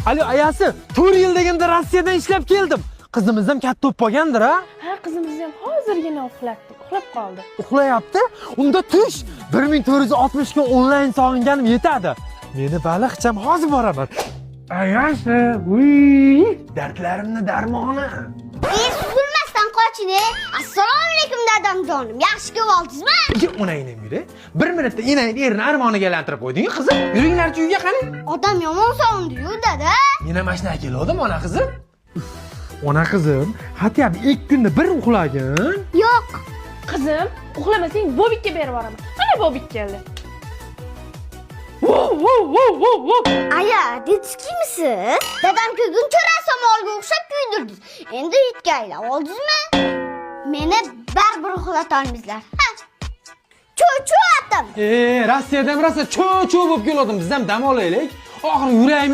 Alo ayasi, 4 yil deganda Rossiyadan ishlab keldim. Qizimiz ham katta bo'lib qolgandir, ha? Ha, qizimizni ham hozirgina uxlab qoldi. Uxlayapti. Unda tush 1460 kun onlayn sog'inganim yetadi. Meni baliqcham hozir boraman. Ayasi, dardlarimni darmoni. Suzulmasdan qoching. Assalomu alaykum dadamjonim. Yaxshi ko'rdingizmi? Onangni yuri. 1 minutda enangni erini armoniga aylantirib qo'yding, qizim. Yuringlarchi uyga qani. Odam yomon sog'indi-yu, dada. Yana mashina keldim, ona qizim. Ona qizim, hatiyam 2 kunda bir uxlagin. Yo'q. Qizim, uxlamasang Bobikka berib yuboraman. Mana Bobik keldi. Aya, detskimisiz? Dadam ko'guncha rasomolga o'xshab kuydirdingiz. Endi itga aylab oldingizmi? Meni baribir uxlata olmaysizlar. Ha. Cho'chu atam. Rossiyadan rosa cho'v bo'lib keldim. Biz ham dam olaylik. Oxiri yuragim